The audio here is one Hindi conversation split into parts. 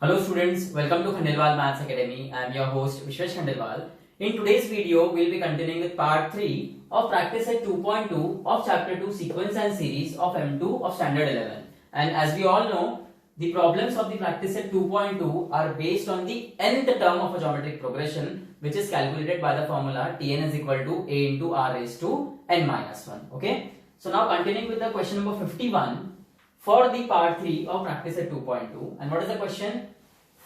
Hello students, welcome to Khandelwal Maths Academy. I am your host Vishwesh Khandelwal. In today's video, we will be continuing with part 3 of practice set 2.2 of chapter 2 sequence and series of M2 of standard 11. And as we all know, the problems of the practice set 2.2 are based on the nth term of a geometric progression, which is calculated by the formula Tn is equal to a into r raised to n minus 1. Okay. So now continuing with the question number 51 for the part 3 of practice set 2.2. And what is the question?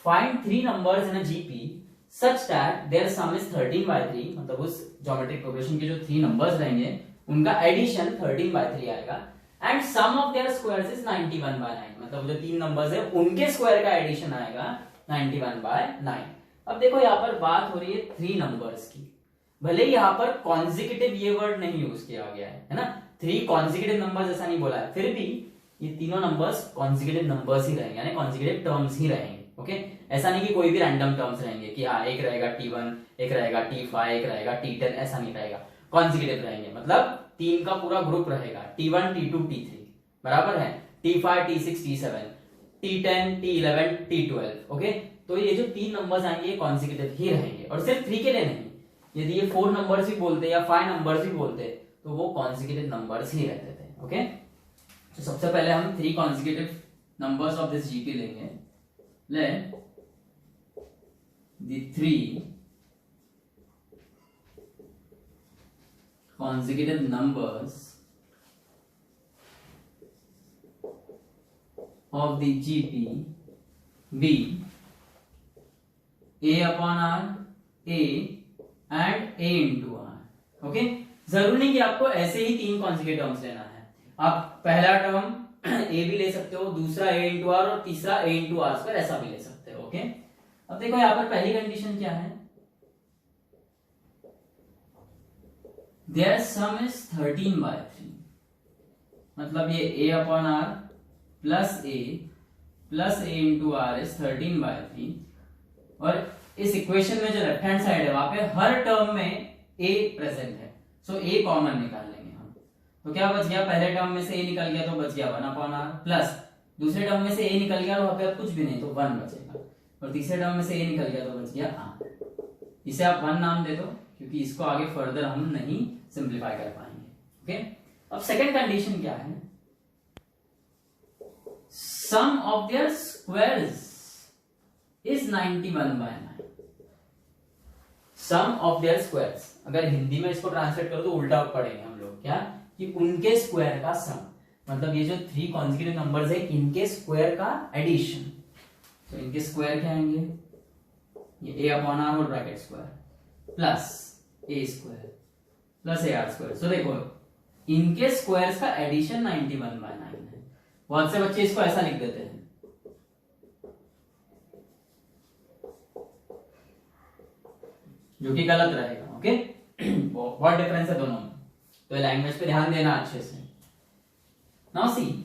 Find three numbers in a GP such that their sum is 13 by 3. मतलब उस geometric progression के जो थ्री numbers रहेंगे उनका addition 13 by 3 आएगा and sum of their squares is 91 by 9. मतलब जो तीन numbers है उनके square का addition आएगा 91 by 9. अब देखो यहाँ पर बात हो रही है थ्री numbers की, भले यहाँ पर consecutive ये word नहीं यूज किया गया है ना, थ्री consecutive numbers ऐसा नहीं बोला है, फिर भी ये तीनों numbers consecutive numbers ही रहेंगे, यानी consecutive terms ही रहेंगे. ओके ऐसा नहीं कि कोई भी रैंडम टर्म्स रहेंगे कि हाँ एक रहेगा T1, एक रहेगा T5, एक रहेगा T10, ऐसा नहीं रहेगा. कॉन्जिक्यूटिव रहेंगे, मतलब तीन का पूरा ग्रुप रहेगा T1, T2, T3 बराबर है, T5, T6, T7, T10, T11, T12. Okay तो ये जो तीन नंबर्स आएंगे ये कॉन्जिक्यूटिव ही रहेंगे और सिर्फ थ्री के लिए नहीं, यदि ये फोर नंबर्स भी बोलते या फाइव नंबर्स भी बोलते तो वो कॉन्जिक्यूटिव नंबर्स ही रहते थे. ओके तो सबसे पहले हम three consecutive numbers of this GP लेंगे. Let the three consecutive numbers of the GP be A upon R, A and A into R. Okay? जरूरी नहीं कि आपको ऐसे ही तीन consecutive terms लेना है, आप पहला टर्म ए भी ले सकते हो, दूसरा ए इंटू आर और तीसरा ए इंटू आर स्क्वायर ऐसा भी ले सकते हो. ओके अब देखो यहाँ पर पहली कंडीशन क्या है, देयर सम इज 13 by 3. मतलब ये A upon R plus A into R is 13 by 3. और इस इक्वेशन में जो लेफ्ट हैंड साइड है वहां पे हर टर्म में ए प्रेजेंट है, सो ए कॉमन निकाल लेंगे हम. तो क्या बच गया, पहले टर्म में से ए निकल गया तो बच गया 1 अपॉन आर, प्लस दूसरे टर्म में से ए निकल गया तो वहां पे कुछ भी नहीं तो 1 बचेगा, और तीसरे टर्म में से ए निकल गया तो बच गया आर. इसे आप 1 नाम दे दो क्योंकि इसको आगे फर्दर हम नहीं सिंप्लीफाई कर पाएंगे. ओके अब सेकंड कंडीशन क्या है, sum of their squares is 91 by 9. Sum of their squares, अगर हिंदी में इसको ट्रांसलेट करो तो उल्टा पढ़ेंगे हम लोग, क्या कि उनके स्क्वायर का सम, मतलब ये जो थ्री कॉन्जिक्यूटिव नंबर्स है इनके स्क्वायर का एडिशन. तो इनके स्क्वायर क्या आएंगे, ये A upon R whole bracket square plus A square plus A R square. So देखो इनके स्क्वायर्स का एडिशन 91 by 9 है. बहुत से बच्चे इसको ऐसा लिख देते हैं, जो कि गलत रहेगा. ओके बहुत डिफरेंस है दोनों में, तो लैंग्वेज पे ध्यान देना अच्छे से. नाउ सी,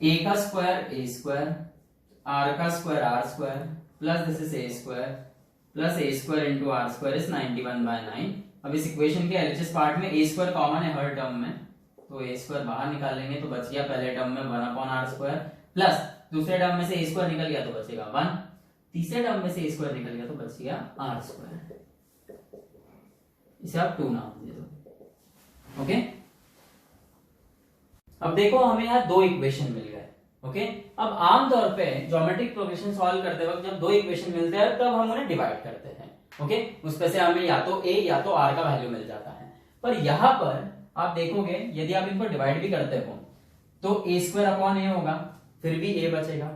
ए का स्क्वायर ए स्क्वायर, आर का square r square plus this is a square plus A square into r square is 91 by 9. अब इस इक्वेशन के एलएचएस पार्ट में ए स्क्वायर कॉमन है हर टर्म में, तो ए स्क्वायर बाहर निकाल लेंगे तो बच गया पहले टर्म में 1 अपॉन आर स्क्वायर, प्लस दूसरे टर्म में से ए स्क्वायर निकल गया तो बचेगा 1, तीसरे टर्म में से ए स्क्वायर निकल गया तो बच गया आर स्क्वायर. इसे आप 2 नाम दे दो. ओके अब देखो हमें यहाँ दो इक्वेशन मिल गए. ओके अब आमतौर पे ज्योमेट्रिक प्रोग्रेशन सॉल्व करते वक्त जब दो इक्वेशन मिलते हैं तब हम उन्हें डिवाइड करते हैं. ओके उसमें से हमें या तो ए या तो आर का वैल्यू मिल जाता है. पर यहाँ पर आप देखोगे यदि आप इनको डिवाइड भी करते हो तो ए स्क्वायर अपॉन ए होगा, फिर भी ए बचेगा,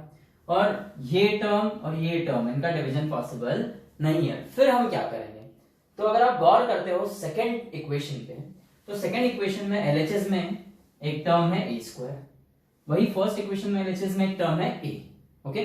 और ये टर्म और ये टर्म इनका डिवीजन पॉसिबल नहीं है. फिर हम क्या करेंगे, तो अगर आप गौर करते हो सेकंड इक्वेशन पे, तो सेकंड इक्वेशन में एलएचएस में एक टर्म है ए स्क्वायर, वही फर्स्ट इक्वेशन में एलएचएस में एक टर्म है ए. ओके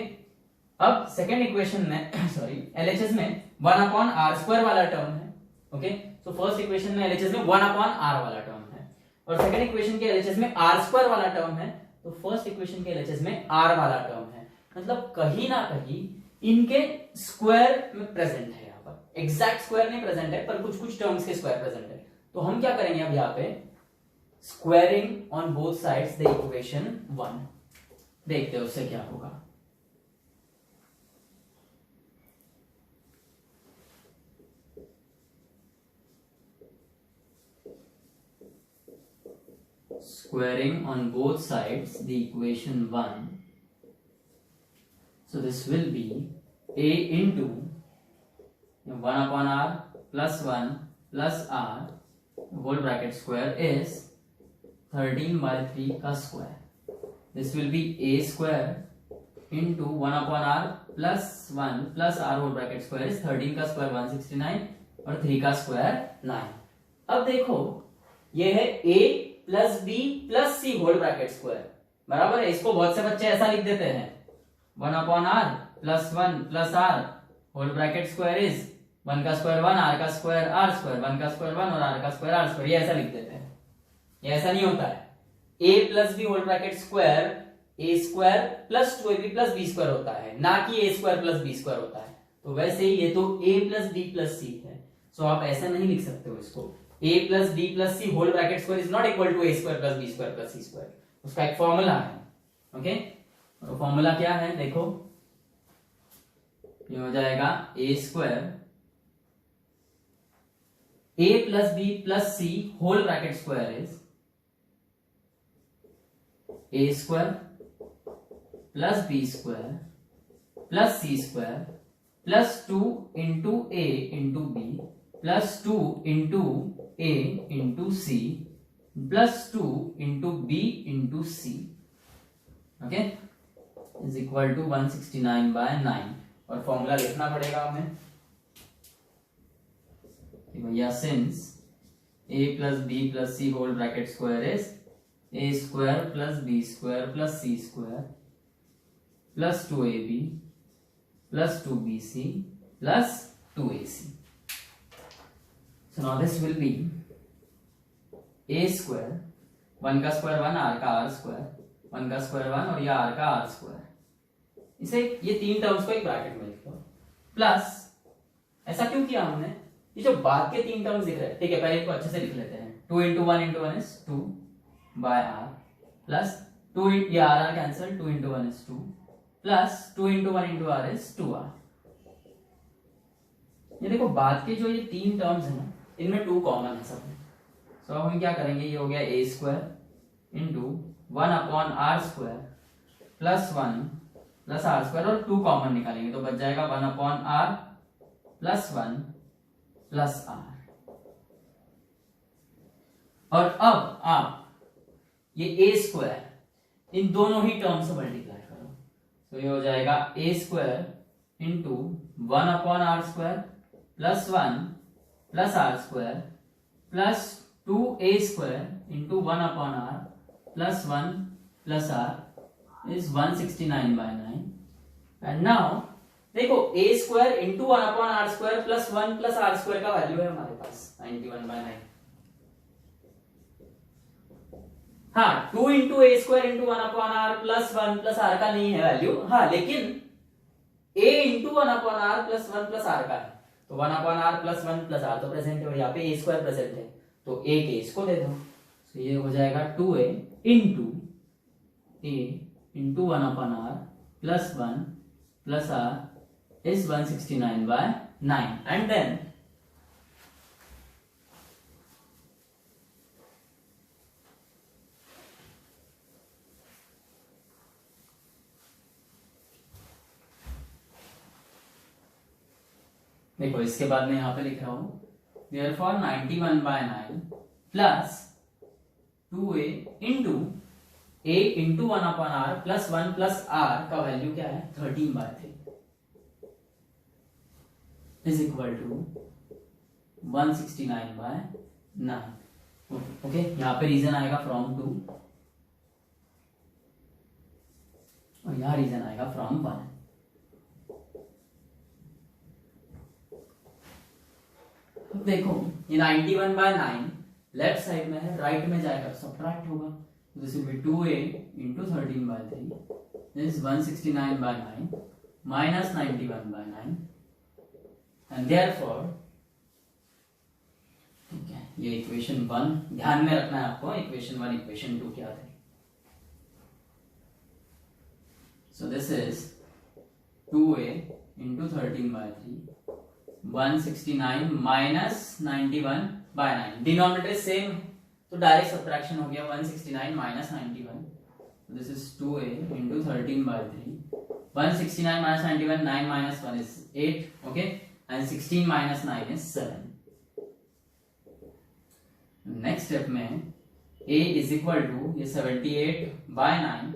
अब सेकंड इक्वेशन में सॉरी एलएचएस में 1 अपॉन आर स्क्वायर वाला टर्म है. ओके तो फर्स्ट इक्वेशन में एलएचएस में 1 अपॉन आर वाला टर्म है, और सेकंड इक्वेशन के एलएचएस में आर स्क्वायर वाला टर्म है, तो फर्स्ट इक्वेशन के एलएचएस में आर वाला टर्म है. मतलब कहीं ना कहीं इनके स्क्वायर में प्रेजेंट है, यहाँ पर एग्जैक्ट स्क्वायर नहीं प्रेजेंट है पर कुछ कुछ टर्म्स के स्क्वायर प्रेजेंट है. तो हम क्या करेंगे अब यहाँ पे, squaring on both sides the equation 1, देखते हैं उससे क्या होगा. squaring on both sides the equation 1. So this will be a into 1 upon r plus 1 plus r whole bracket square is 13 by 3 का square. This will be a square into 1 upon r plus 1 plus r whole bracket square is 13 का square 169 और 3 का square 9. अब देखो ये है a plus b plus c whole bracket square बराबर है. इसको बहुत से बच्चे ऐसा लिख देते हैं 1 upon r plus 1 plus r whole bracket square is 1 का स्क्वायर 1 r का स्क्वायर r स्क्वायर 1 का स्क्वायर 1 और r का स्क्वायर r स्क्वायर. ये ऐसा लिख देते हैं. ये ऐसा नहीं होता है. a plus b whole bracket square a square plus 2ab plus b square होता है, ना कि a square plus b square होता है. तो वैसे ही ये तो a plus b plus c है. सो आप ऐसा नहीं लिख सकते हो इसको. a plus b plus c whole bracket square is not equal to a square plus b square plus c square. उसका एक फॉर्मूला है. ओके, तो फॉर्मूला क्या है देखो. ये हो जाएगा a square a plus b plus c whole bracket square is a square plus b square plus c square plus 2 into a into b plus 2 into a into c plus 2 into b into c. Okay, is equal to 169 by 9. और फॉर्मूला लिखना पड़ेगा हमें भैया since a plus b plus c whole bracket square is a square plus b square plus c square plus 2ab plus 2bc plus 2ac. So now this will be a square 1 का स्क्वायर 1 r का r स्क्वायर 1 का स्क्वायर 1 और ये r का r स्क्वायर. इसे ये तीन टर्म्स को एक ब्रैकेट में लिख लो प्लस. ऐसा क्यों किया हमने? ये जो बाद के तीन टर्म्स दिख रहे हैं, ठीक है, पहले इनको अच्छे से लिख लेते हैं. 2 into 1 into 1 is 2 by r plus 2 ये r cancel 2 into 1 is 2 plus 2 into 1 into r is 2r. ये देखो बाद के जो ये तीन टर्म्स है ना, इनमें 2 कॉमन है सब. सो हम क्या करेंगे, ये हो गया a square into 1 upon r square plus 1 plus r square और 2 कॉमन निकालेंगे तो बच जाएगा 1 upon r plus 1 plus r. और अब आप ये a स्क्वायर इन दोनों ही टर्म से मल्टीप्लाई करो. तो ये हो जाएगा a square into 1 upon r square plus 1 plus r square plus 2a square into 1 upon r plus 1 plus r is 169 by 9. And now देखो a square into 1 upon r square plus 1 plus r square का वैल्यू है हमारे पास 91 बाय 9. हाँ, 2 into A square into 1 upon r plus 1 plus r का नहीं है वैल्यू. हाँ, लेकिन a into 1 upon r plus 1 plus r का है. तो 1 upon r plus 1 plus r तो प्रेजेंट है और यहाँ पे a स्क्वायर प्रेजेंट है तो a के इसको दे दो. तो ये हो जाएगा 2a into a into 1 upon r plus 1 plus r is 169 by 9. And then देखो इसके बाद में यहां पे लिख रहा हूं therefore 91 by 9 plus 2a into a into 1 upon r plus 1 plus r का वैल्यू क्या है 13 by 3 is equal to 169 by 9. Okay, यहां पे रीजन आएगा फ्रॉम 2 और यहां रीजन आएगा फ्रॉम 1. देखो ये 91 बाय 9 लेफ्ट साइड में है, राइट में जाएगा सब्ट्रैक्ट होगा. This will B 2a into 13 by 3 this is 169 by 9 minus 91 by 9 and therefore ठीक है, ये इक्वेशन 1 ध्यान में रखना है आपको. इक्वेशन 1 इक्वेशन 2 क्या थे. so this is 2a into 13 by 3 169 minus 91 by 9. Denominator same तो डायरेक्ट सब्ट्रैक्शन हो गया 169 minus 91, this is 2a into 13/3. 169 minus 91, 9 minus 1 is 8, okay, and 16 minus 9 is 7. Next step में a इज इक्वल टू ये 78/9,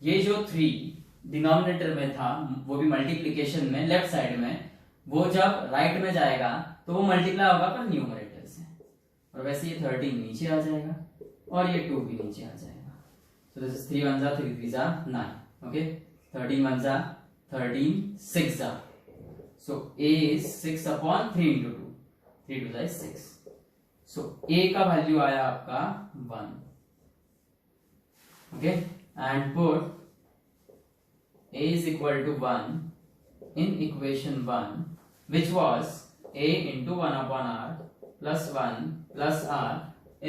ये जो 3 डिनोमिनेटर में था वो भी मल्टीप्लिकेशन में लेफ्ट साइड में, वो जब राइट में जाएगा तो वो मल्टीप्लाई होगा पर न्यूमरेटर से, और वैसे ये 13 नीचे आ जाएगा और ये 2 भी नीचे आ जाएगा. सो दिस इज 3 1 जा 3 3 जा 9, ओके, 13 1 जा 13, 6 जा, सो a is 6/3 into 2, 3 2 जा 6. सो a का वैल्यू आया आपका 1, okay, and put a is equal to 1 in equation 1, which was a into 1/r plus 1 plus r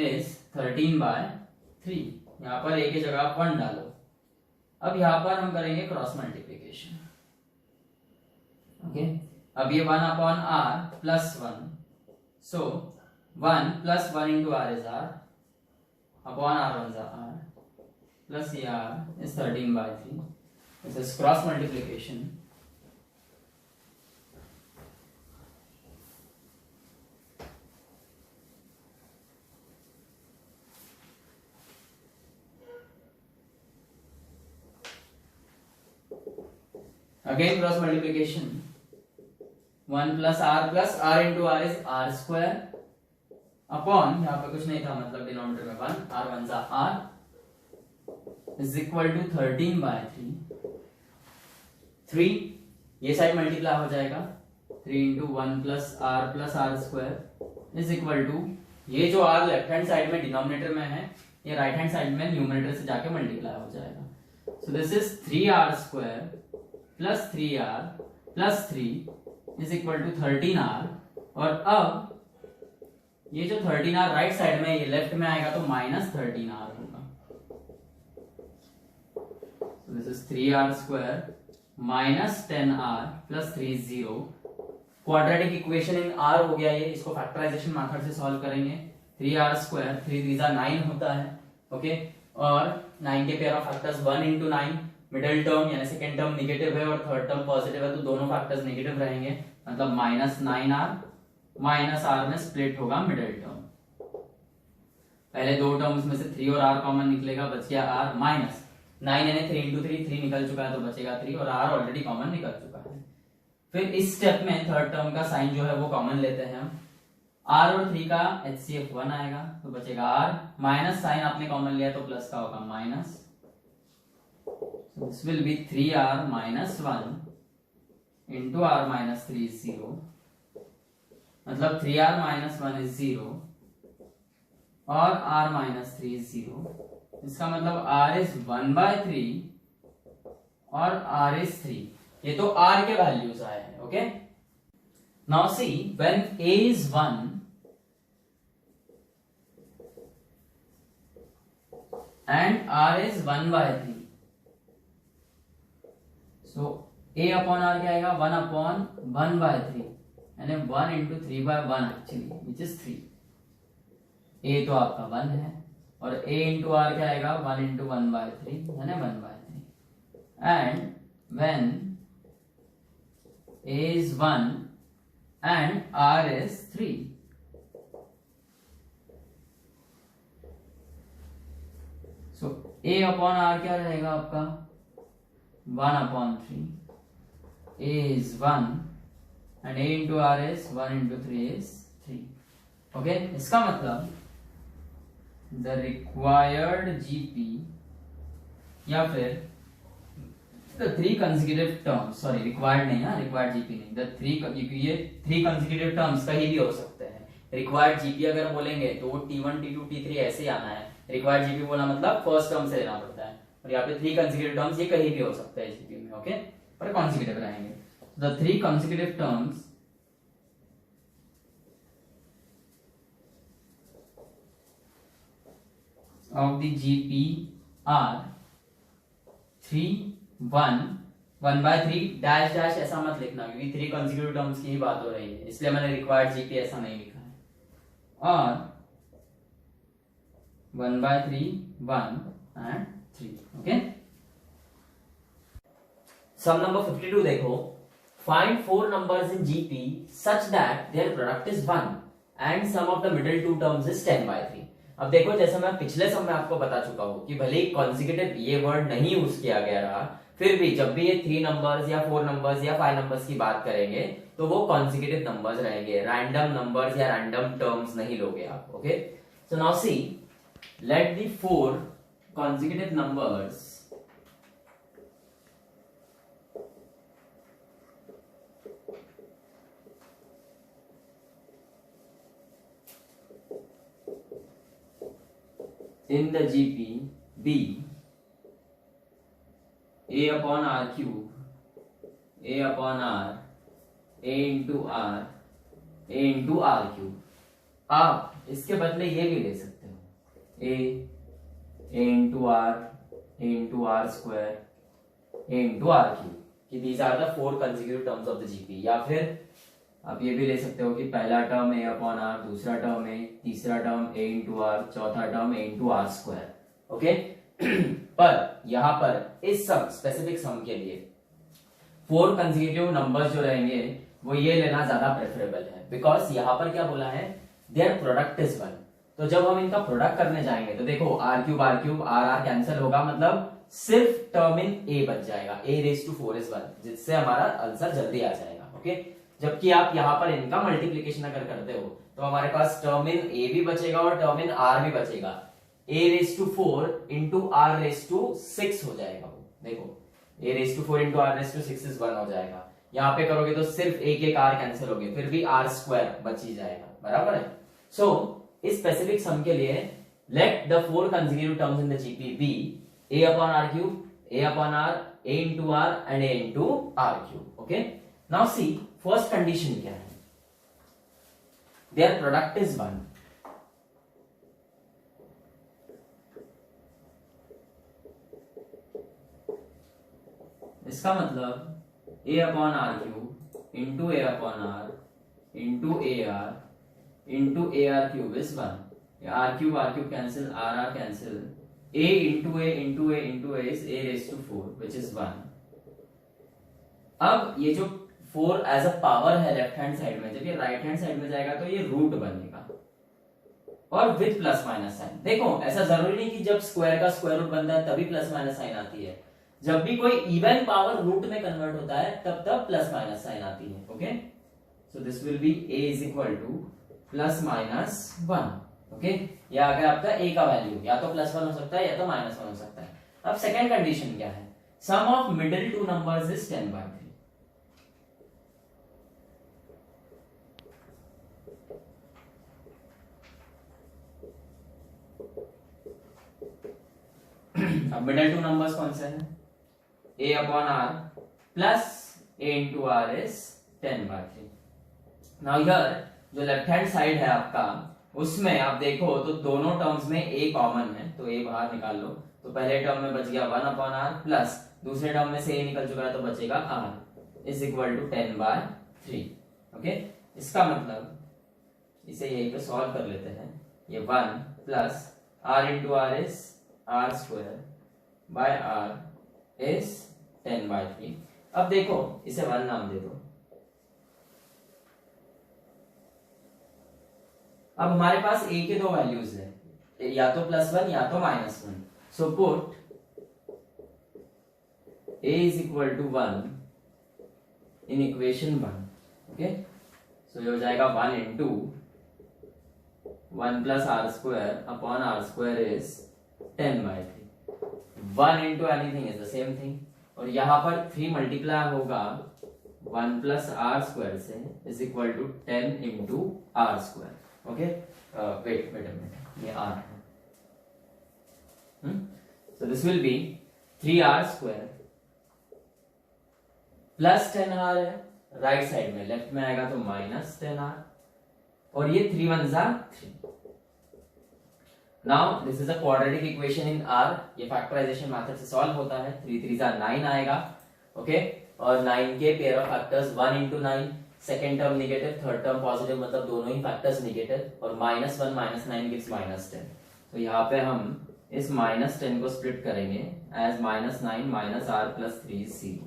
is 13/3. यहाँ पर a की जगह आप 1 डालो. अब यहाँ पर हम करेंगे क्रॉस मल्टीप्लीकेशन, ओके. अब ये 1/r plus 1, so 1 plus 1 into r is r, upon r1 is r, plus ये r is 13/3. This is cross multiplication. Again cross multiplication. 1 plus r into r is r square, upon यहाँ पे कुछ नहीं था, मतलब डिनोमिनेटर में 1, r1 जा r is equal to 13/3. 3 ये साइड मल्टीप्लाई हो जाएगा, 3 into 1 plus r square is equal to, ये जो r लेफ्ट हैंड साइड में डिनोमिनेटर में है, ये राइट हैंड साइड में न्यूमरेटर से जाके मल्टीप्लाई हो जाएगा. So this is 3r square plus 3r plus 3 is equal to 13r. और अब ये जो 13r राइट साइड में, ये लेफ्ट में आएगा तो माइनस 13r होगा. So this is 3r square minus 10r plus 3 is 0. Quadratic equation in r हो गया ये, इसको फैक्टराइजेशन मेथड से सॉल्व करेंगे. 3r square 3 3 जा 9 होता है, ओके, और 9 के pair of factors 1 into 9, middle term यानी सेकंड टर्म नेगेटिव है और थर्ड टर्म पॉजिटिव है, तो दोनों फैक्टर्स नेगेटिव रहेंगे, मतलब माइनस 9r माइनस r में स्प्लिट होगा मिडिल टर्म. पहले दो टर्म्स में से 3 और r कॉमन निकलेगा, बच गया r माइनस 9 यानी 3 into 3, 3 निकल चुका है तो बचेगा 3, और r ऑलरेडी कॉमन निकल चुका है. फिर इस स्टेप में थर्ड टर्म का साइन जो है वो कॉमन लेते हैं हम, r और 3 का HCF 1 आएगा तो बचेगा r, माइनस साइन आपने कॉमन लिया तो प्लस का होगा minus. This will be 3r minus 1 into r minus 3 is 0, मतलब 3r minus 1 is 0 और r minus 3 is 0. इसका मतलब r is 1/3 और r is 3. ये तो r के वैल्यूज आए हैं, okay. Now see when a is 1 and r is 1/3, so a upon r क्या आएगा, 1/1/3 यानी 1 into 3/1 actually, which is 3. a तो आपका 1 है और a into r क्या आएगा, 1 into 1/3 यानी 1/3. And when a is 1 and r is 3, so a upon r क्या रहेगा आपका, 1/3. a is 1 and a into r is 1 into 3 is 3. Okay, इसका मतलब the required GP या फिर the 3 consecutive terms, sorry required नहीं है, required GP नहीं, the 3, ये 3 consecutive terms कहीं भी हो सकते हैं. required GP अगर बोलेंगे तो वो T1 T2 T3 ऐसे ही आना है. required GP बोला मतलब फर्स्ट टर्म से लेना पड़ता है, और यहाँ पे 3 consecutive terms ये कहीं भी हो सकता है GP में, ओके, पर consecutive रहेंगे. the 3 consecutive terms of the GP are 3 1 1/3 dash dash ऐसा मत लिखना, क्योंकि 3 consecutive terms की ही बात हो रही है, इसलिए मैंने required GP ऐसा नहीं लिखा है. और 1/3 1 and 3. Okay. Sum number 52 देखो, find 4 numbers in GP such that their product is 1 and sum of the middle two terms is 10/3. अब देखो, जैसे मैं पिछले सम में आपको बता चुका हूँ कि भले ही कॉन्जिक्यूटिव ये वर्ड नहीं यूज किया गया रहा, फिर भी जब भी ये 3 नंबर्स या 4 नंबर्स या 5 नंबर्स की बात करेंगे तो वो कॉन्जिक्यूटिव नंबर्स रहेंगे, रैंडम नंबर्स या रैंडम टर्म्स नहीं लोगे आप. Okay, so now see, late the 4 consecutive numbers in the GP be a upon r cube, a upon r, a into r, a into r cube. आप इसके बदले ये भी ले सकते हो, a into r, a into r square, a into r cube, कि these are the 4 consecutive terms of the GP. या फिर आप ये भी ले सकते हो कि पहला टर्म a अपॉन r, दूसरा टर्म a, तीसरा टर्म a इंटू r, चौथा term a into r square. Okay, पर यहाँ पर इस सम, स्पेसिफिक सम के लिए 4 कंसेक्यूटिव नंबर्स जो रहेंगे वो ये लेना ज्यादा प्रेफरेबल है, बिकॉज यहाँ पर क्या बोला है, देयर प्रोडक्ट इज 1. तो जब हम इनका प्रोडक्ट करने जाएंगे तो देखो r क्यूब r कैंसिल होगा, मतलब सिर्फ टर्म इन a बच जाएगा, a रेज टू 4 इज 1, जिससे हमारा आंसर जल्दी आ जाएगा. ओके, जबकि आप यहाँ पर इनका मल्टीप्लीकेशन अगर करते हो तो हमारे पास टर्म इन a भी बचेगा और टर्म इन r भी बचेगा. a raise to 4 into r raise to 6 हो जाएगा. वो देखो, a raise to 4 into r raise to 6 is 1 हो जाएगा. यहाँ पे करोगे तो सिर्फ एक एक r कैंसिल हो गए, फिर भी r स्क्वायर बच ही जाएगा. बराबर है. सो इस स्पेसिफिक सम के लिए let the 4 consecutive terms in the GP be a upon r cube, a upon r, a into r and a into r cube. Okay, now see, first condition क्या है, देयर प्रोडक्ट इज 1. इसका मतलब a upon r cube into a upon r into a r into a r cube is 1. r cube cancel, r cancel, a into a into a into a is a raise to 4 which is 1. अब ये जो 4 एज अ पावर है लेफ्ट हैंड साइड में, जब ये राइट हैंड साइड में जाएगा तो ये रूट बनेगा और विद प्लस माइनस साइन. देखो, ऐसा जरूरी नहीं कि जब स्क्वायर का स्क्वायर रूट बनता है तभी प्लस माइनस साइन आती है. जब भी कोई इवन पावर रूट में कन्वर्ट होता है तब तब प्लस माइनस साइन आती है. Okay, so this will B a is equal two plus minus 1. Okay, ये आ गया आपका a का वैल्यू, या तो प्लस 1 हो सकता है या तो माइनस 1 हो सकता है. अब सेकेंड कंडीशन क्या है, sum of middle two numbers is 10/3. अब मिडिल टू नंबर्स कौन से हैं, a upon r plus a into r is 10/3. Now here जो लेफ्ट हैंड साइड है आपका, उसमें आप देखो तो दोनों टर्म्स में a कॉमन है, तो a बाहर निकाल लो. तो पहले टर्म में बच गया 1 अपॉन r प्लस दूसरे टर्म में से a निकल चुका है तो बचेगा r is equal to 10/3. Okay, इसका मतलब इसे यहीं पे सॉल्व कर लेते हैं. ये 1 plus r into r is r square by r is 10/3. अब देखो, इसे 1 नाम दे दो. अब हमारे पास a के दो वैल्यूज है, या तो +1 या तो -1. So put a is equal to 1 in equation 1. Okay, so ये हो जाएगा 1 into 1 plus r square upon r square is 10/3. 1 into anything is the same thing, और यहाँ पर 3 मल्टीप्लाई होगा 1 प्लस r स्क्वायर से is equal to 10 into r square. Okay, wait a minute, ये r है. So this will be 3r square plus 10r है, राइट साइड में, लेफ्ट में आएगा तो माइनस 10r, और ये 3 1s are 3. Now this is a quadratic equation in r. ये फैक्टराइजेशन मेथड से सॉल्व होता है. 3 3s are 9 आएगा. ओके, और 9 के pair of factors 1 into 9, second term negative, third term positive, मतलब दोनों ही फैक्टर्स नेगेटिव, और -1 -9 गिव्स -10. तो यहाँ पे हम इस -10 को स्प्लिट करेंगे as -9 minus r plus 3 is 0।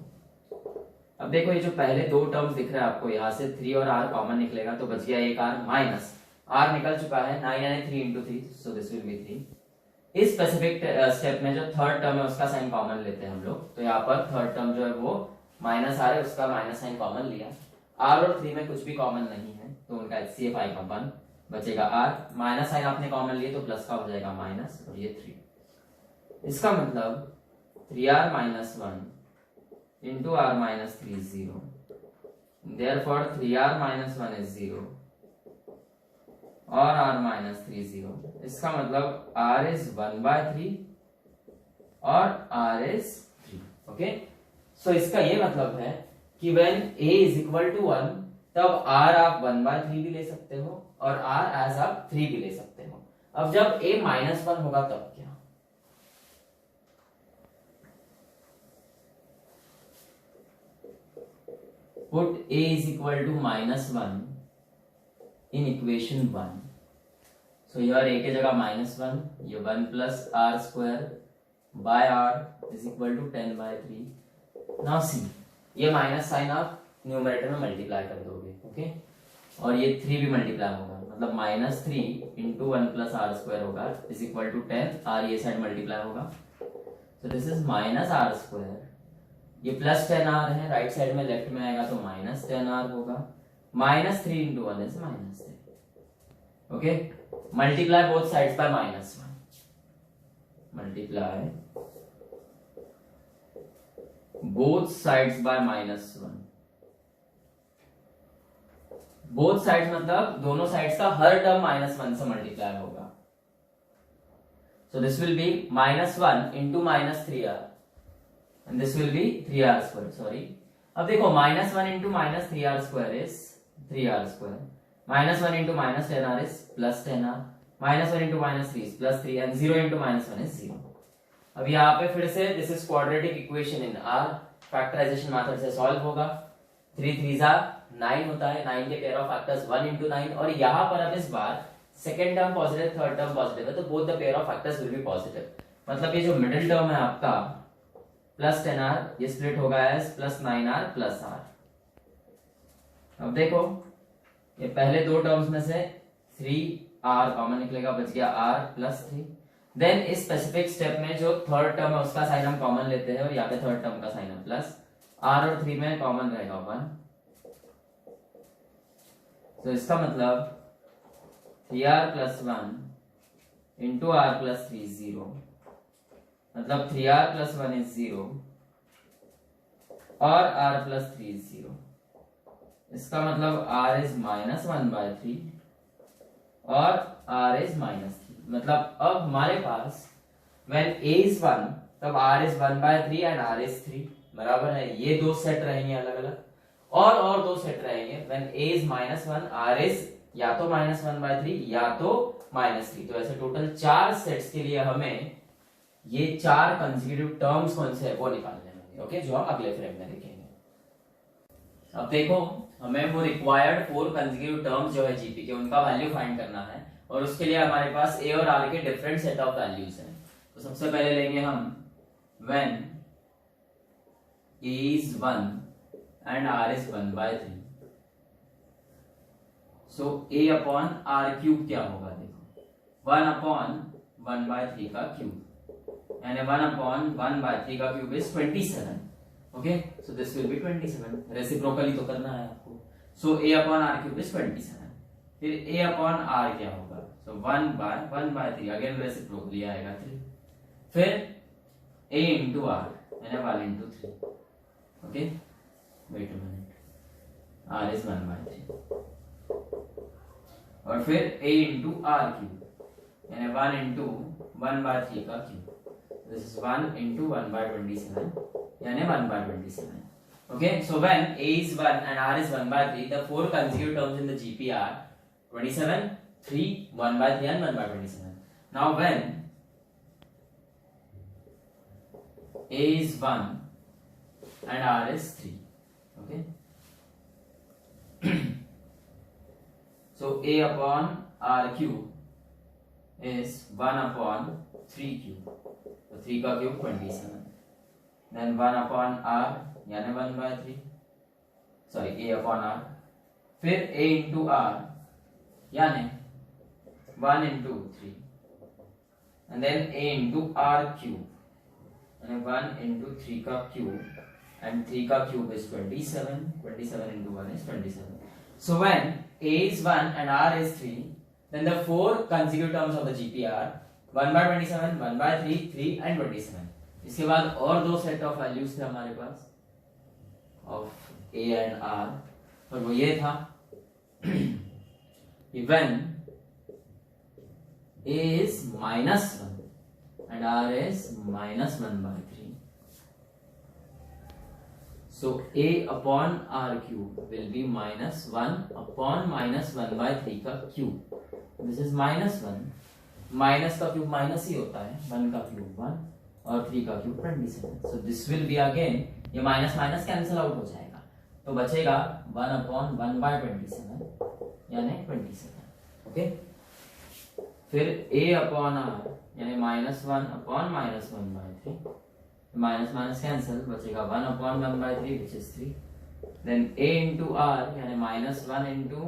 अब देखो ये जो पहले दो टर्म्स दिख रहे हैं आपको, यहाँ से 3 और r कॉमन निकलेगा तो बच गया एक r माइनस r निकल चुका है 9 यानी 3 into 3, so this will B 3। इस स्पेसिफिक स्टेप में जो थर्ड टर्म है उसका साइन कॉमन लेते हैं हम लोग, तो यहाँ पर थर्ड टर्म जो है वो माइनस r है, उसका माइनस साइन कॉमन लिया। r और 3 में कुछ भी कॉमन नहीं है तो उनका HCF आएगा 1, बचेगा r, माइनस साइन आपने कॉमन लिए तो प्लस का हो जाएगा माइनस और ये 3। इसका मतलब 3r minus 1 into r minus 3 is 0, therefore 3r minus 1 is 0 और r माइनस 3 0। इसका मतलब r इज 1/3 और r इज 3। ओके, सो इसका ये मतलब है कि when a is equal to 1 तब r आप 1/3 भी ले सकते हो और r एज आप 3 भी ले सकते हो। अब जब a माइनस 1 होगा तब क्या? Put a is equal to -1 in equation 1. So here a के जगह -1, ये 1 plus r square by r is equal to 10/3. Now see, ये माइनस साइन आप न्यूमरेटर में मल्टीप्लाई कर दोगे, ओके, और ये 3 भी मल्टीप्लाई होगा, मतलब -3 इंटू 1 प्लस आर स्क्वायर होगा इज इक्वल टू 10, r ये साइड मल्टीप्लाई होगा, so this is minus r square, ये प्लस 10r है, राइट साइड में लेफ्ट में आएगा तो माइनस 10r होगा, -3 into 1 is -3। Okay, multiply both sides by -1, multiply both sides by -1। Both sides मतलब दोनों साइड्स का हर टर्म -1 से मल्टीप्लाई होगा, सो this will B -1 into -3r and this will be 3r square, sorry। अब देखो -1 into -3r square is 3r square, -1 into -10r is plus 10r, -1 into -3 is plus 3 and 0 into -1 is 0। अब यहाँ पे फिर से this is quadratic equation in r, factorisation method से सॉल्व होगा। 3 3s are 9 होता है, 9 के पेयर ऑफ फैक्टर्स 1 into 9, और यहाँ पर अब इस बार second term positive third term positive है तो both the pair of factors will be positive, मतलब ये जो मिडिल टर्म है आपका प्लस 10r ये स्प्लिट होगा as plus 9r plus r। अब देखो ये पहले दो टर्म्स में से 3r कॉमन निकलेगा, बच गया r प्लस 3। देन इस स्पेसिफिक स्टेप में जो थर्ड टर्म है उसका साइन हम कॉमन लेते हैं और यहाँ पे थर्ड टर्म का साइन है प्लस, r और 3 में कॉमन रहेगा 1, तो इसका मतलब 3r plus 1 into r plus 3 0, मतलब 3r प्लस 1 इज 0 और r प्लस 3 इज 0। इसका मतलब r इज -1/3 और r इज -3, मतलब अब हमारे पास व्हेन a इज 1 तब r is 1/3 and r is 3, बराबर है। ये दो सेट रहेंगे अलग अलग, और दो सेट रहेंगे when a is -1 r is या तो -1/3 या तो -3, तो ऐसे टोटल 4 सेट्स के लिए हमें ये 4 कंसेक्यूटिव टर्म्स कौन से है वो निकालने होंगे, ओके, जो हम अगले फ्रेम में देखेंगे। अब देखो हमें वो रिक्वायर्ड 4 कंसेक्यूटिव टर्म्स जो है जीपी के उनका वैल्यू फाइंड करना है, और उसके लिए हमारे पास ए और आर के डिफरेंट सेट ऑफ वैल्यूज हैं। तो सबसे पहले लेंगे हम when a is 1 and r is 1/3, so a upon r cube क्या होगा, देखो 1 अपॉन 1/3 का क्यूब, यानी 1 अपॉन 1/3 का cube is 27। Okay, so this will be 27, reciprocally तो करना है आपको, so a upon r cube is 27। फिर a अपॉन आर क्या होगा, सो 1/3 अगेन रेसिप्रोकली आएगा 3, फिर a इंटू आर यानी 1 into 3। Okay, wait a minute, r is 1/3, और फिर a इंटू आर क्यूब यानी 1 इंटू 1/3 का क्यूब, this is 1 into 1/27 यानी 1/27। Okay, so when a is 1 and r is 1/3, the 4 consecutive terms in the GP are 27, 3, 1/3 and 1/27. Now when a is 1 and r is 3, okay, so a upon r cube is 1/3 cube, तो 3 का क्यूब 27, then 1/r यानी 1/3, सॉरी a/r, फिर a into r यानी 1 into 3, and then a into r cube यानी 1 into 3 का क्यूब, and 3 का cube is 27, 27 into 1 is 27. So when a is 1 and r is 3, then the four consecutive terms of the GP are 1/27, 1/3, 3 and 27. इसके बाद और दो सेट ऑफ वैल्यूज थे हमारे पास of a and r, और वो ये था when a is -1 and r is -1/3. So a upon r cube will be -1 upon -1/3 का क्यूब. This is -1. माइनस का क्यूब माइनस ही होता है, 1 का क्यूब 1 और 3 का cube 27. So this will be again, ये माइनस माइनस कैंसिल आउट हो जाएगा, तो बचेगा 1/1/27 यानी 27. ओके, फिर a upon r यानी -1 upon -1/3, माइनस माइनस कैंसिल, बचेगा 1/1/3 which is 3. Then a into r यानी -1 into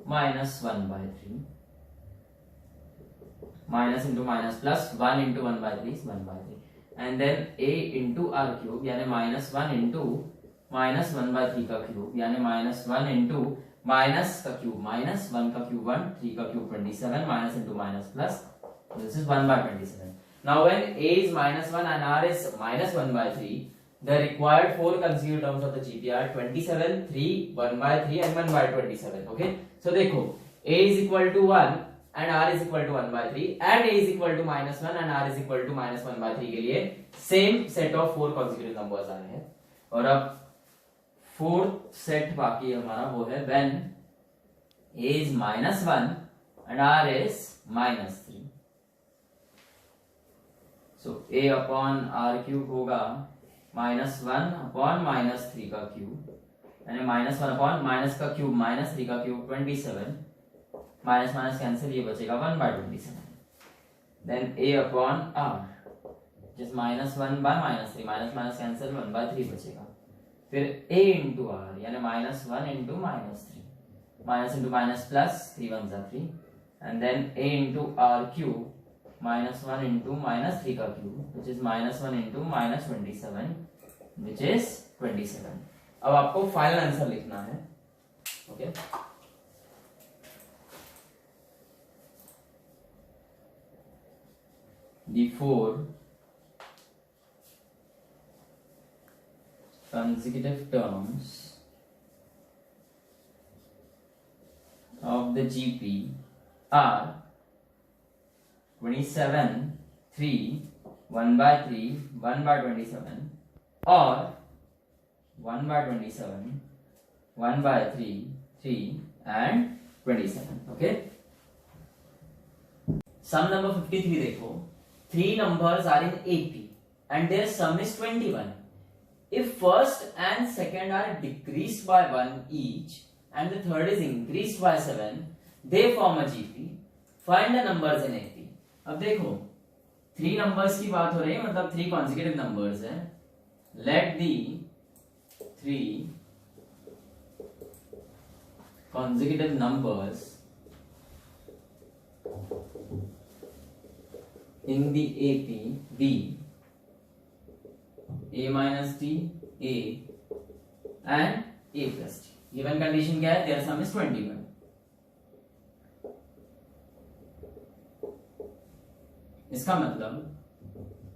-1/3, minus into minus plus 1 into 1/3 is 1/3, and then a into r cube यानी -1 into -1/3 का क्यूब यानी -1 into माइनस का क्यूब माइनस 1 का क्यूब 1, 3 का cube 27, minus into minus plus, this is 1/27. Now when a is -1 and r is -1/3, the required four consecutive terms of the GP are 27, 3, 1/3 and 1/27. Okay, so देखो a is equal to 1 and r is equal to 1/3 and a is equal to -1 and r is equal to -1/3 के लिए same set of four consecutive numbers आ रहे हैं. और अब फोर्थ सेट बाकी हमारा वो है when a is -1 and r is -3. So a upon r cube होगा -1 upon -3 का क्यूब यानी -1 upon माइनस का क्यूब -3 का क्यूब 27, माइनस माइनस कैंसिल, ये बचेगा 1/27. Then a upon r just -1 by -3, minus minus cancel, 1/3 बचेगा. फिर a into r यानी -1 into -3, minus into minus plus, 3 1 जा 3, and then a into r cube -1 into -3 का cube which is -1 into -27 which is 27. अब आपको फाइनल आंसर लिखना है. Okay, the four consecutive terms of the GP are 27, 3, 1/3, 1/27 or 1/27, 1/3, 3 and 27. Okay, sum number 53 देखो. Three numbers are in AP and their sum is 21. If first and second are decreased by 1 each and the third is increased by 7, they form a GP. Find the numbers in AP. अब देखो 3 numbers की बात हो रही है, मतलब 3 consecutive numbers है. Let the 3 consecutive numbers in the AP be a minus t, a and a plus t. Given condition क्या है? Their sum is 21. इसका मतलब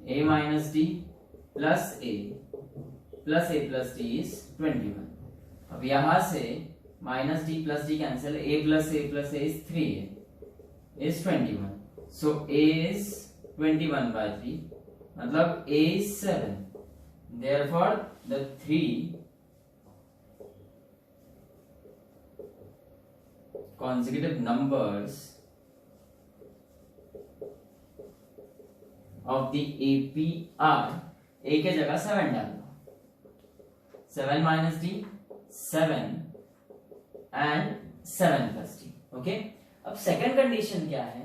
a minus t plus a plus t is 21. अब यहां से minus t plus t cancel, a plus a is 3a is 21. So a is 21/3, मतलब a is 7. Therefore the 3 consecutive numbers of the AP are, a के जगह 7 डालना, 7 minus t, 7 and 7 plus t. Okay, अब सेकंड कंडीशन क्या है?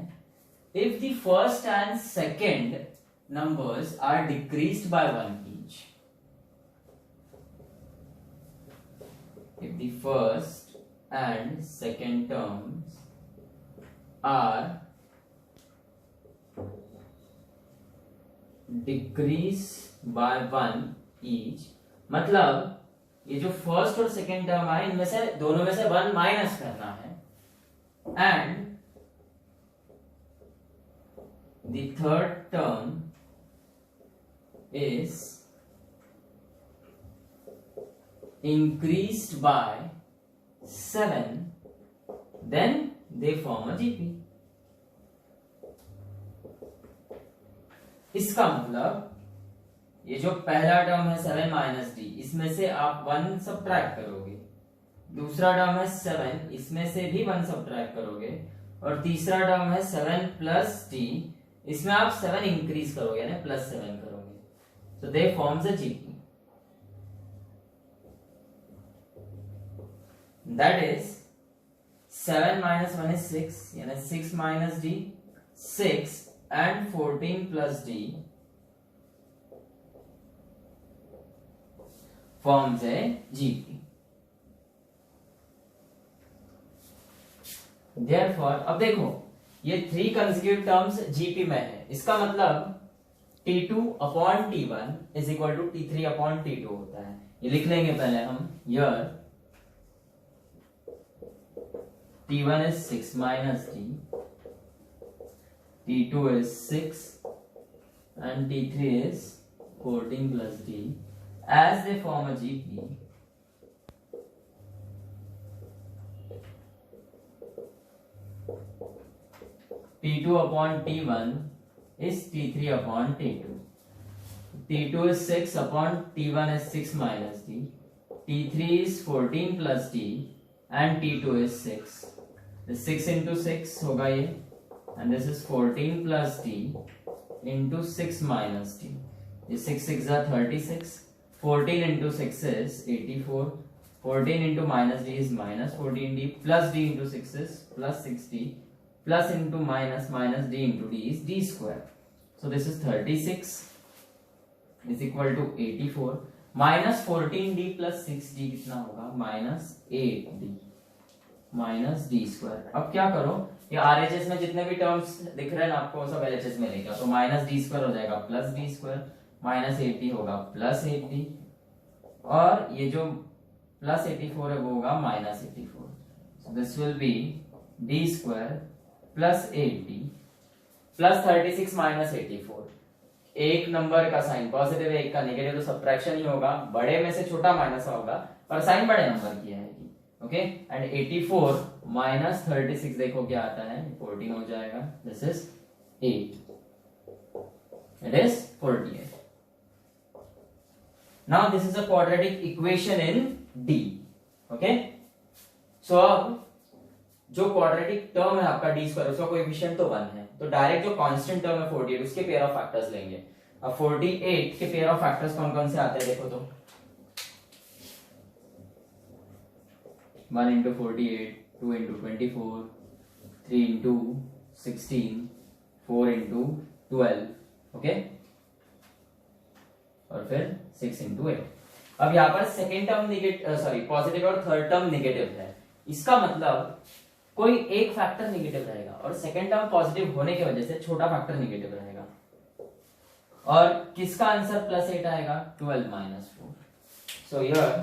if the first and second numbers are decreased by 1 each. If the first and second terms are decreased by 1 each, मतलब ये जो फर्स्ट और सेकेंड टर्म है इनमें से दोनों में से 1 माइनस करना है, and the third term is increased by 7, then they form a GP. इसका मतलब ये जो पहला टर्म है 7 माइनस डी, इसमें से आप 1 सब्ट्रैक्ट करोगे, दूसरा टर्म है 7, इसमें से भी 1 सब्ट्रैक्ट करोगे, और तीसरा टर्म है 7 प्लस डी, इसमें आप 7 इंक्रीज करोगे ना, प्लस 7 करोगे, so they forms a GP. That is 7 minus 1 is 6, यानी 6 minus d, 6 and 14 plus d forms a GP. Therefore, अब देखो ये 3 कंसेक्यूटिव टर्म्स जीपी में है, इसका मतलब T2 upon T1 is equal to T3 upon T2 होता है। ये लिख लेंगे पहले हम, here T1 is 6 minus D, T2 is 6 and T3 is 14 plus D, as they form a GP. T2 upon T1 is T3 upon T2. T2 is 6 upon T1 is 6 minus D. T3 is 14 plus D and T2 is 6. This 6 into 6 होगा ये, and this is 14 plus D into 6 minus D. This 6 6 are 36. 14 into 6 is 84. 14 into minus D is minus 14D, plus D into 6 is plus 6D. Plus into minus, minus d into d is d square. So this is 36 is equal to 84. Minus 14d plus 6d कितना होगा? Minus 8d minus d square. अब क्या करो, ये RHS में जितने भी टर्म्स दिख रहे हैं ना आपको, सब LHS में लेके, तो माइनस d स्क्वायर हो जाएगा प्लस d स्क्वायर, माइनस 80 होगा प्लस 8d, और ये जो प्लस 84 है वो होगा minus 84. So this will be d square plus 8d plus 36 minus 84. एक नंबर का साइन पॉजिटिव है, एक का नेगेटिव, तो सब्ट्रैक्शन ही होगा, बड़े में से छोटा माइनस होगा, पर साइन बड़े नंबर की आएगी. ओके, एंड 84 माइनस 36 देखो क्या आता है, 14 हो जाएगा. This is 8, it is 48. Now this is a quadratic equation in D. Okay, so अब जो क्वाड्रेटिक टर्म है आपका डी स्क्वायर, उसका कोएफिशिएंट तो 1 है, तो डायरेक्ट जो कांस्टेंट टर्म है 48 उसके पेयर ऑफ फैक्टर्स लेंगे. अब 48 के पेयर ऑफ फैक्टर्स कौन कौन से आते हैं देखो तो, 1 into 48, 2 into 24, 3 into 16, 4 into 12. Okay, और फिर 6 into 8. अब यहाँ पर सेकेंड टर्म नेगेटिव, पॉजिटिव और थर्ड टर्म नेगेटिव है, इसका मतलब कोई एक फैक्टर नेगेटिव रहेगा, और सेकेंड टर्म पॉजिटिव होने की वजह से छोटा फैक्टर नेगेटिव रहेगा. और किसका आंसर प्लस 8 आएगा? 12 minus 4. So here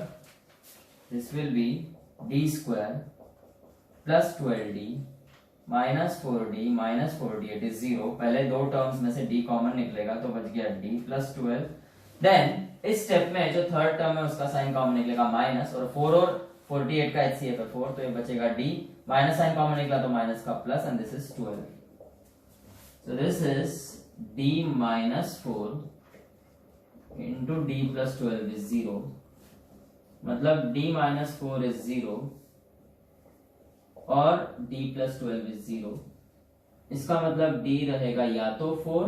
this will B D square plus 12d minus 4d minus 48 is 0. पहले दो टर्म्स में से d कॉमन निकलेगा तो बच गया d प्लस 12. देन इस स्टेप में जो थर्ड टर्म है उसका साइन कॉमन निकलेगा माइनस, और 4 और 48 का HCF है 4, तो ये बचेगा d, माइनस साइन कॉमन निकला तो माइनस का plus, and this is 12. So this is d minus 4 into d plus 12 is 0, मतलब d माइनस 4 इज 0 और d प्लस 12 इज 0. इसका मतलब d रहेगा या तो 4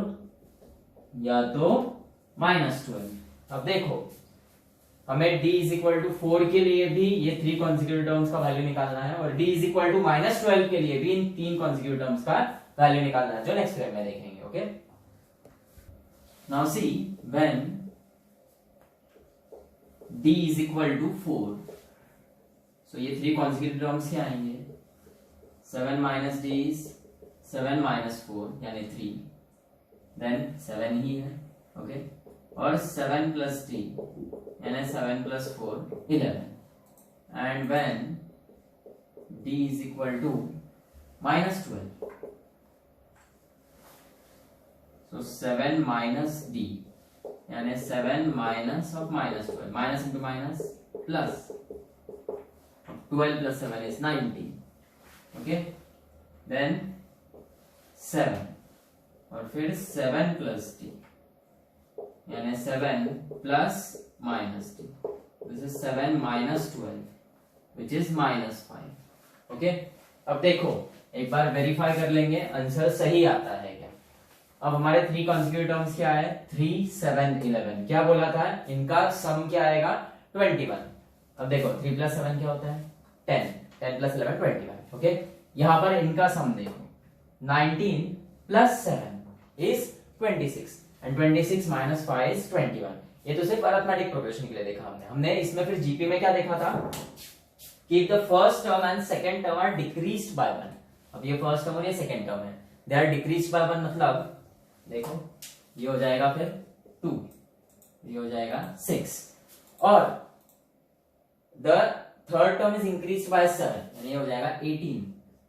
या तो माइनस 12. अब देखो हमें d इज इक्वल टू 4 के लिए भी ये 3 कॉन्सेक्यूटिव टर्म्स का वैल्यू निकालना है, और d is equal to minus 12 के लिए भी इन 3 कॉन्सेक्यूटिव टर्म्स का वैल्यू निकालना है जो नेक्स्ट फ्रेम में देखेंगे. Okay, now see when d is equal to 4, so ये 3 consecutive terms क्या आएंगे? 7 minus d is 7 minus 4 यानी 3, then 7 ही है. ओके, और 7 plus d यानी 7 plus 4 11, and when d is equal to minus 12, so 7 minus d यानी 7 minus of minus 12, minus into minus plus 12 plus 7 is 19. Okay, then 7 और फिर 7 plus d यानी 7 plus minus d. This is 7 minus 12 which is minus 5. Okay, अब देखो एक बार वेरीफाई कर लेंगे आंसर सही आता है क्या. अब हमारे 3 कॉन्सिक्यूटिव टर्म्स क्या है? 3 7 11. क्या बोला था? इनका सम क्या आएगा? 21. अब देखो 3 plus 7 क्या होता है? 10. 10 plus 11 21. ओके, यहाँ पर इनका सम देखो 19 plus 7 is 26 and 26 minus 5 is 21. ये तो सिर्फ अरिथमेटिक प्रोग्रेशन के लिए देखा हमने इसमें फिर जीपी में क्या देखा था कि the first term and second term are decreased by 1. अब ये फर्स्ट टर्म और ये सेकंड टर्म है, they are decreased by 1, मतलब देखो ये हो जाएगा फिर 2, ये हो जाएगा 6 और the third term is increased by 7 यानी ये हो जाएगा 18.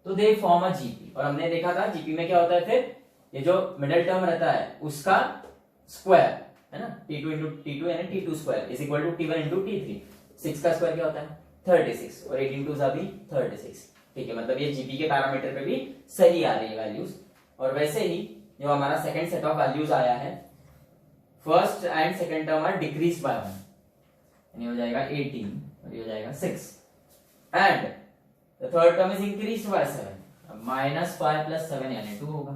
तो दे फॉर्म अ जीपी. और हमने देखा था जीपी में क्या होता है, फिर ये जो मिडिल टर्म रहता है उसका स्क्वायर है ना, t2 into t2 यानी t2 square is equal to t1 into t3. 6 का स्क्वायर क्या होता है? 36 और 18 टू भी 36. ठीक है, मतलब ये जीपी के पैरामीटर पे भी सही आ रही है वैल्यूज. और वैसे ही जो हमारा सेकंड सेट ऑफ वैल्यूज आया है, first and second term are decrease by 1 यानी हो जाएगा 18 और ये हो जाएगा 6 and the third term is increased by 7. अब -5 + 7 यानी 2 होगा.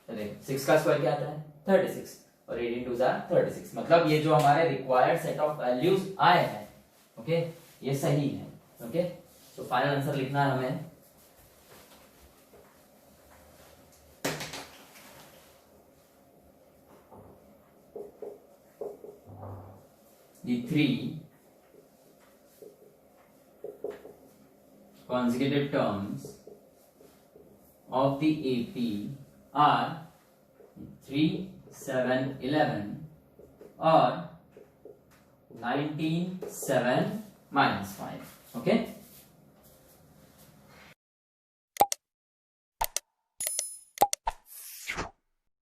तो देखो 6 का स्क्वायर क्या आता है? 36 और 18 टू 36. मतलब ये जो हमारे रिक्वायर्ड सेट ऑफ वैल्यूज आए हैं, ओके, ये सही है. ओके, तो फाइनल आंसर लिखना है हमें the 3 consecutive terms of the AP are 3 7 11 or 19 7 minus 5. Okay.